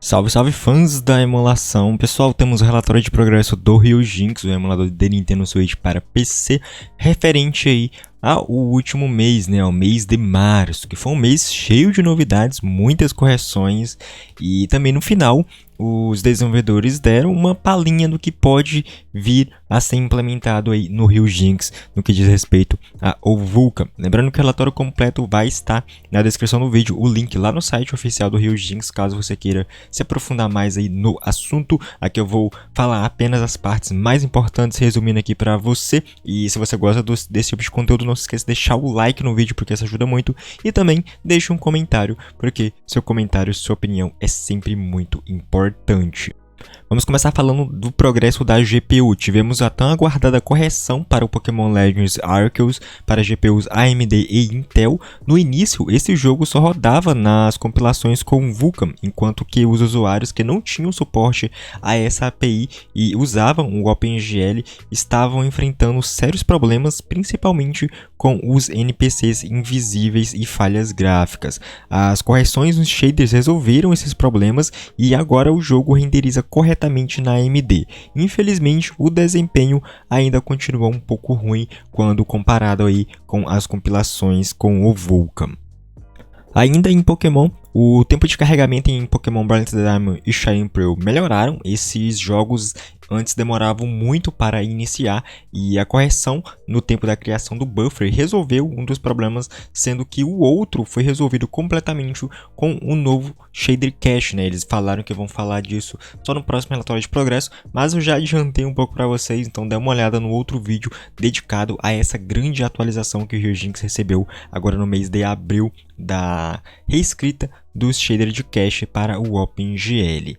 Salve, salve fãs da emulação. Pessoal, temos o relatório de progresso do Ryujinx, o emulador de Nintendo Switch para PC, referente aí ao último mês, né, o mês de março, que foi um mês cheio de novidades, muitas correções e também no final os desenvolvedores deram uma palhinha do que pode vir a ser implementado aí no Ryujinx no que diz respeito ao Vulkan. Lembrando que o relatório completo vai estar na descrição do vídeo, o link lá no site oficial do Ryujinx, caso você queira se aprofundar mais aí no assunto. Aqui eu vou falar apenas as partes mais importantes, resumindo aqui para você. E se você gosta desse tipo de conteúdo, não se esqueça de deixar o like no vídeo, porque isso ajuda muito. E também deixe um comentário, porque seu comentário, sua opinião é sempre muito importante. Vamos começar falando do progresso da GPU. Tivemos a tão aguardada correção para o Pokémon Legends Arceus para GPUs AMD e Intel. No início, esse jogo só rodava nas compilações com Vulkan, enquanto que os usuários que não tinham suporte a essa API e usavam o OpenGL estavam enfrentando sérios problemas, principalmente com os NPCs invisíveis e falhas gráficas. As correções nos shaders resolveram esses problemas e agora o jogo renderiza corretamente na AMD. Infelizmente, o desempenho ainda continua um pouco ruim quando comparado aí com as compilações com o Vulkan. Ainda em Pokémon, o tempo de carregamento em Pokémon Brilliant Diamond e Shining Pearl melhoraram. Esses jogos antes demoravam muito para iniciar e a correção no tempo da criação do buffer resolveu um dos problemas, sendo que o outro foi resolvido completamente com o novo shader cache, né? Eles falaram que vão falar disso só no próximo relatório de progresso, mas eu já adiantei um pouco para vocês, então dê uma olhada no outro vídeo dedicado a essa grande atualização que o Ryujinx recebeu agora no mês de abril da reescrita dos shaders de cache para o OpenGL.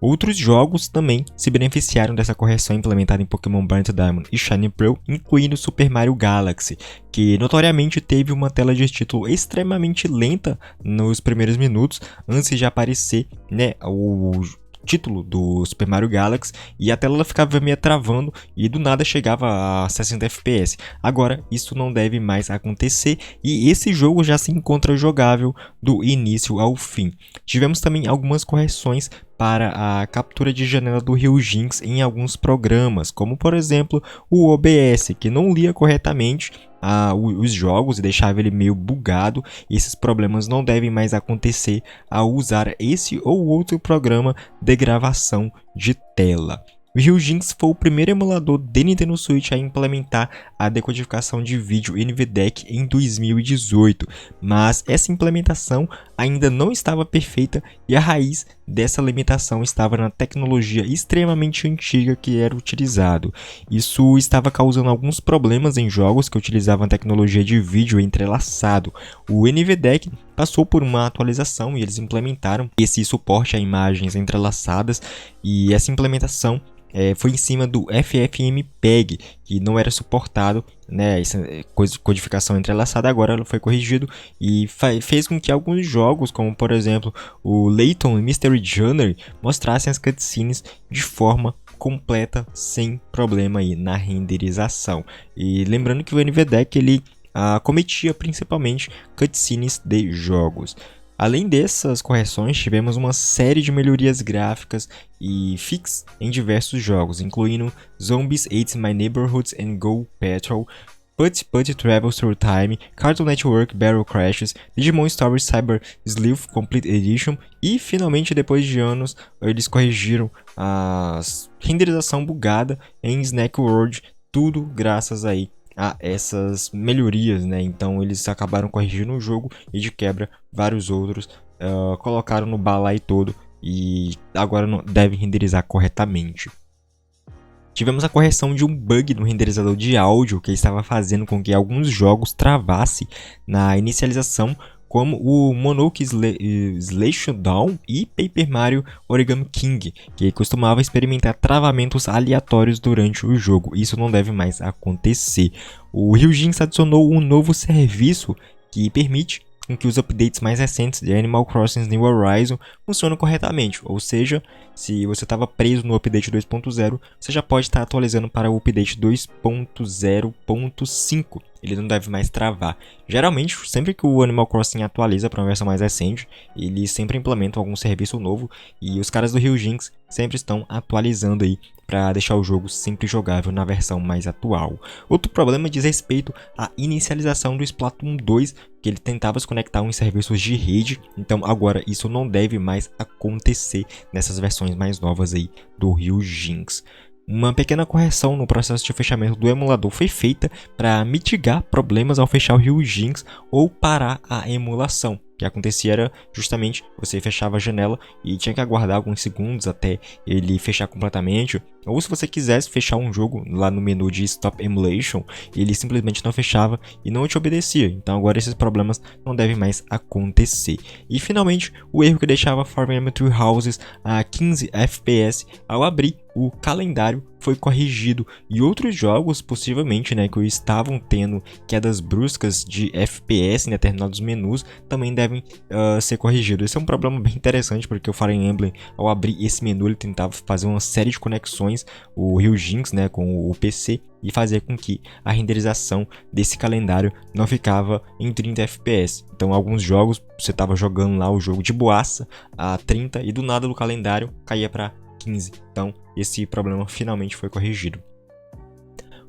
Outros jogos também se beneficiaram dessa correção implementada em Pokémon Brilliant Diamond e Shining Pearl, incluindo Super Mario Galaxy, que notoriamente teve uma tela de título extremamente lenta nos primeiros minutos antes de aparecer, né, o título do Super Mario Galaxy, e a tela ficava meio travando e do nada chegava a 60 FPS. Agora isso não deve mais acontecer e esse jogo já se encontra jogável do início ao fim. Tivemos também algumas correções para a captura de janela do Ryujinx em alguns programas, como por exemplo o OBS, que não lia corretamente os jogos e deixava ele meio bugado. Esses problemas não devem mais acontecer ao usar esse ou outro programa de gravação de tela. O Ryujinx foi o primeiro emulador de Nintendo Switch a implementar a decodificação de vídeo NVDEC em 2018, mas essa implementação ainda não estava perfeita e a raiz dessa limitação estava na tecnologia extremamente antiga que era utilizado. Isso estava causando alguns problemas em jogos que utilizavam a tecnologia de vídeo entrelaçado. O NVDEC passou por uma atualização e eles implementaram esse suporte a imagens entrelaçadas, e essa implementação foi em cima do FFmpeg, que não era suportado, né, essa codificação entrelaçada. Agora ela foi corrigido e fez com que alguns jogos, como por exemplo o Layton e Mystery Journey, mostrassem as cutscenes de forma completa, sem problema aí na renderização. E lembrando que o NVDEC ele cometia principalmente cutscenes de jogos. Além dessas correções, tivemos uma série de melhorias gráficas e fix em diversos jogos, incluindo Zombies Ate My Neighborhoods and Go Patrol, Put Travel Through Time, Cartoon Network Battle Crashes, Digimon Story Cyber Sleuth Complete Edition e, finalmente, depois de anos, eles corrigiram a renderização bugada em Snack World, tudo graças aí a essas melhorias, né? Então eles acabaram corrigindo o jogo e de quebra vários outros colocaram no balaio todo e agora não devem renderizar corretamente. Tivemos a correção de um bug no renderizador de áudio que estava fazendo com que alguns jogos travassem na inicialização, como o Mononoke Slashdown e Paper Mario Origami King, que costumava experimentar travamentos aleatórios durante o jogo. Isso não deve mais acontecer. O Ryujinx adicionou um novo serviço que permite com que os updates mais recentes de Animal Crossing New Horizons funcionam corretamente, ou seja, se você estava preso no update 2.0, você já pode estar atualizando para o update 2.0.5. Ele não deve mais travar. Geralmente, sempre que o Animal Crossing atualiza para uma versão mais recente, eles sempre implementam algum serviço novo e os caras do Ryujinx sempre estão atualizando aí para deixar o jogo sempre jogável na versão mais atual. Outro problema diz respeito à inicialização do Splatoon 2, que ele tentava se conectar em serviços de rede, então agora isso não deve mais acontecer nessas versões mais novas aí do Ryujinx. Uma pequena correção no processo de fechamento do emulador foi feita para mitigar problemas ao fechar o Ryujinx ou parar a emulação. O que acontecia era justamente você fechava a janela e tinha que aguardar alguns segundos até ele fechar completamente. Ou se você quisesse fechar um jogo lá no menu de Stop Emulation, ele simplesmente não fechava e não te obedecia. Então agora esses problemas não devem mais acontecer. E finalmente, o erro que deixava Fire Emblem Three Houses a 15 FPS ao abrir o calendário foi corrigido e outros jogos possivelmente, né, que estavam tendo quedas bruscas de FPS em determinados menus também devem ser corrigidos. Esse é um problema bem interessante porque o Fire Emblem, ao abrir esse menu, ele tentava fazer uma série de conexões, o Ryujinx, né, com o PC, e fazer com que a renderização desse calendário não ficava em 30 FPS. Então alguns jogos, você estava jogando lá o jogo de boaça a 30 e do nada do calendário caía para 15. Então esse problema finalmente foi corrigido.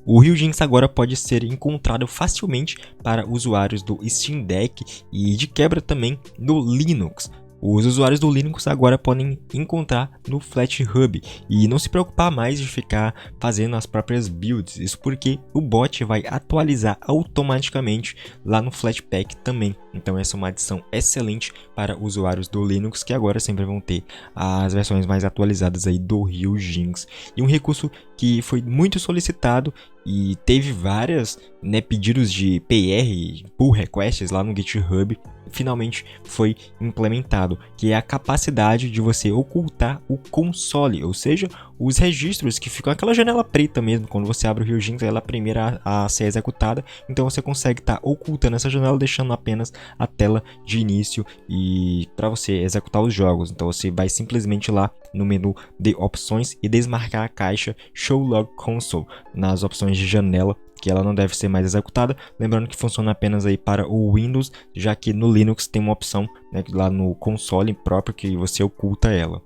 O Ryujinx agora pode ser encontrado facilmente para usuários do Steam Deck e de quebra também no Linux. Os usuários do Linux agora podem encontrar no FlatHub e não se preocupar mais de ficar fazendo as próprias builds, isso porque o bot vai atualizar automaticamente lá no Flatpak também. Então essa é uma adição excelente para usuários do Linux que agora sempre vão ter as versões mais atualizadas aí do Ryujinx. E um recurso que foi muito solicitado e teve várias, né, pedidos de PR, pull requests lá no GitHub, finalmente foi implementado, que é a capacidade de você ocultar o console, ou seja, os registros que ficam aquela janela preta mesmo, quando você abre o Ryujinx, ela é a primeira a ser executada, então você consegue estar ocultando essa janela, deixando apenas a tela de início e para você executar os jogos. Então você vai simplesmente lá no menu de opções e desmarcar a caixa Show Log Console nas opções de janela, que ela não deve ser mais executada, lembrando que funciona apenas aí para o Windows, já que no Linux tem uma opção, né, lá no console próprio que você oculta ela.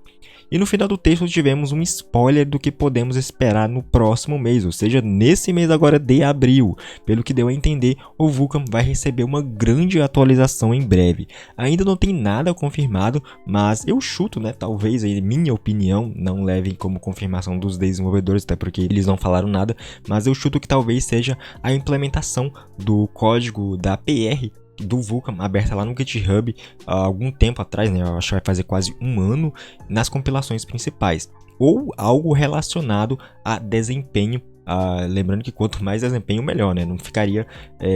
E no final do texto tivemos um spoiler do que podemos esperar no próximo mês, ou seja, nesse mês agora de abril. Pelo que deu a entender, o Vulkan vai receber uma grande atualização em breve. Ainda não tem nada confirmado, mas eu chuto, né, talvez, aí, minha opinião, não levem como confirmação dos desenvolvedores, até porque eles não falaram nada, mas eu chuto que talvez seja a implementação do código da PR do Vulkan, aberta lá no GitHub há algum tempo atrás, né? Eu acho que vai fazer quase um ano, nas compilações principais, ou algo relacionado a desempenho. Lembrando que quanto mais desempenho, melhor, né? Não ficaria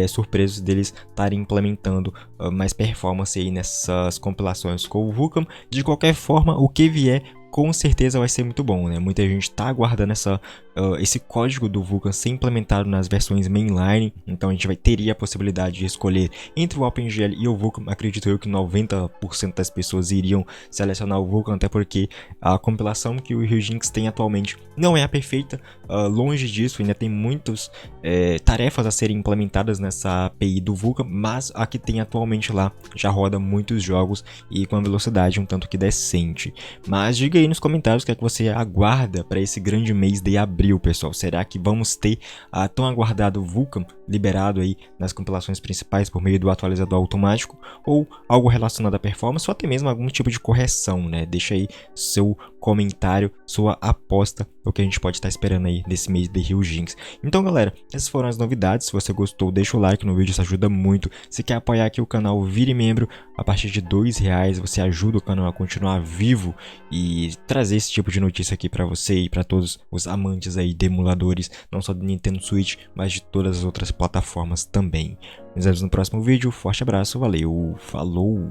surpreso deles estarem implementando mais performance aí nessas compilações com o Vulkan. De qualquer forma, o que vier com certeza vai ser muito bom, né? Muita gente está aguardando esse código do Vulkan ser implementado nas versões mainline, então a gente teria a possibilidade de escolher entre o OpenGL e o Vulkan. Acredito eu que 90% das pessoas iriam selecionar o Vulkan, até porque a compilação que o Ryujinx tem atualmente não é a perfeita, longe disso, ainda tem muitas tarefas a serem implementadas nessa API do Vulkan, mas a que tem atualmente lá já roda muitos jogos e com a velocidade um tanto que decente. Mas diga aí nos comentários o que é que você aguarda para esse grande mês de abril, pessoal. Será que vamos ter a tão aguardado Vulkan liberado aí nas compilações principais por meio do atualizador automático, ou algo relacionado à performance, ou até mesmo algum tipo de correção, né? Deixa aí seu comentário, sua aposta, o que a gente pode estar esperando aí desse mês de Ryujinx. Então, galera, essas foram as novidades. Se você gostou, deixa o like no vídeo, isso ajuda muito. Se quer apoiar aqui o canal, vire membro. A partir de R$2 você ajuda o canal a continuar vivo e trazer esse tipo de notícia aqui para você e para todos os amantes aí de emuladores, não só do Nintendo Switch, mas de todas as outras plataformas também. Nos vemos no próximo vídeo, forte abraço, valeu, falou!